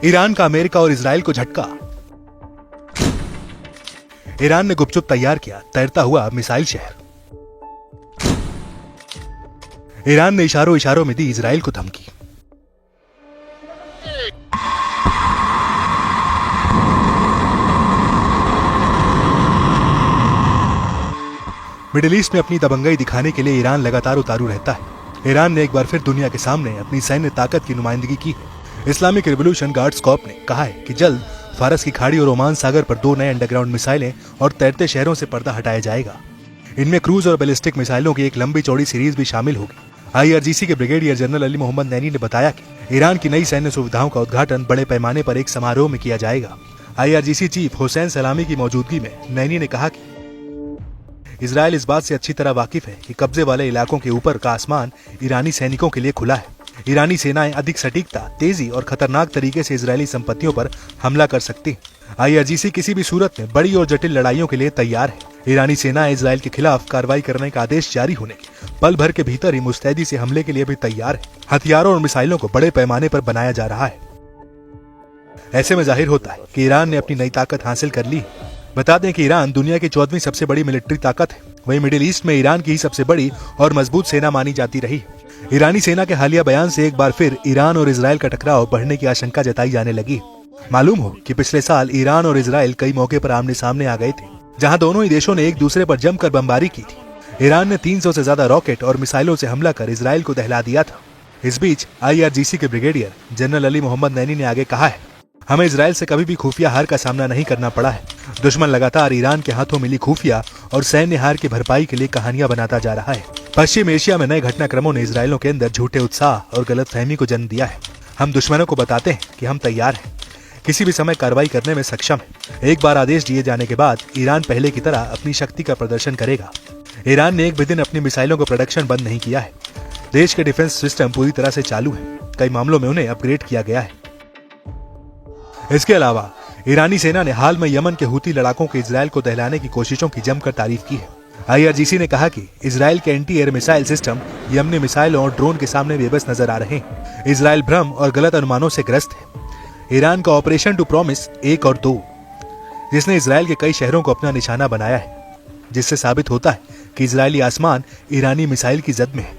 Iran का America और Israel को झटका। ईरान ने गुपचुप तैयार किया तैरता हुआ मिसाइल शहर। ईरान ने इशारों इशारों में दी इजराइल को धमकी। मिडिल ईस्ट में अपनी दबंगई दिखाने के लिए ईरान लगातार उतारू रहता है। ईरान ने एक बार फिर दुनिया के सामने अपनी सैन्य ताकत की नुमाइंदगी की है। इस्लामिक रिवॉल्यूशन गार्ड्स कॉर्प ने कहा है कि जल्द फारस की खाड़ी और ओमान सागर पर 2 नए अंडरग्राउंड मिसाइलें और तैरते शहरों से पर्दा हटाया जाएगा। इनमें क्रूज और बैलिस्टिक मिसाइलों की एक लंबी चौड़ी सीरीज भी शामिल होगी। IRGC के ब्रिगेडियर जनरल अली मोहम्मद नैनी ने बताया कि ईरान की नई सैन्य सुविधाओं का उद्घाटन बड़े पैमाने पर एक समारोह में किया जाएगा। IRGC चीफ हुसैन सलामी की मौजूदगी में नैनी ने कहा कि इजराइल इस बात से अच्छी तरह वाकिफ है कि कब्जे वाले इलाकों के ऊपर का आसमान ईरानी सैनिकों के लिए खुला है। ईरानी सेनाएं अधिक सटीकता, तेजी और खतरनाक तरीके से इजरायली संपत्तियों पर हमला कर सकती हैं। IRGC किसी भी सूरत में बड़ी और जटिल लड़ाइयों के लिए तैयार है। ईरानी सेनाएं इजराइल के खिलाफ कार्रवाई करने का आदेश जारी होने के पल भर के भीतर ही मुस्तैदी से हमले के लिए भी तैयार है। हथियारों और मिसाइलों को बड़े पैमाने पर बनाया जा रहा है। ऐसे में जाहिर होता है कि ईरान ने अपनी नई ताकत हासिल कर ली है। बता दें कि ईरान दुनिया की 14वीं सबसे बड़ी मिलिट्री ताकत है। वहीं मिडिल ईस्ट में ईरान की ही सबसे बड़ी और मजबूत सेना मानी जाती रही। ईरानी सेना के हालिया बयान से एक बार फिर ईरान और इजराइल का टकराव बढ़ने की आशंका जताई जाने लगी। मालूम हो कि पिछले साल ईरान और इजराइल कई मौके पर आमने सामने आ गए थे, जहां दोनों ही देशों ने एक दूसरे पर जमकर बमबारी की थी। ईरान ने 300 से ज्यादा रॉकेट और मिसाइलों से हमला कर इजराइल को दहला दिया था। इस बीच IRGC के ब्रिगेडियर जनरल अली मोहम्मद नैनी ने आगे कहा है, हमें इजराइल से कभी भी खुफिया हार का सामना नहीं करना पड़ा है। दुश्मन लगातार ईरान के हाथों मिली खुफिया और सैन्य हार की भरपाई के लिए कहानियां बनाता जा रहा है। पश्चिम एशिया में नए घटनाक्रमों ने इजरायलियों के अंदर झूठे उत्साह और गलतफहमी को जन्म दिया है। हम दुश्मनों को बताते हैं कि हम तैयार हैं, किसी भी समय कार्रवाई करने में सक्षम है। एक बार आदेश दिए जाने के बाद ईरान पहले की तरह अपनी शक्ति का प्रदर्शन करेगा। ईरान ने एक भी दिन अपनी मिसाइलों का प्रोडक्शन बंद नहीं किया है। देश के डिफेंस सिस्टम पूरी तरह से चालू है। कई मामलों में उन्हें अपग्रेड किया गया है। इसके अलावा ईरानी सेना ने हाल में यमन के हूती लड़ाकों के इजराइल को दहलाने की कोशिशों की जमकर तारीफ की है। IRGC ने कहा कि इजराइल के एंटी एयर मिसाइल सिस्टम यमनी मिसाइलों और ड्रोन के सामने बेबस नजर आ रहे हैं। इजराइल भ्रम और गलत अनुमानों से ग्रस्त है। ईरान का ऑपरेशन टू प्रॉमिस 1 और 2, जिसने इजराइल के कई शहरों को अपना निशाना बनाया है, जिससे साबित होता है कि इजरायली आसमान ईरानी मिसाइल की जद में है।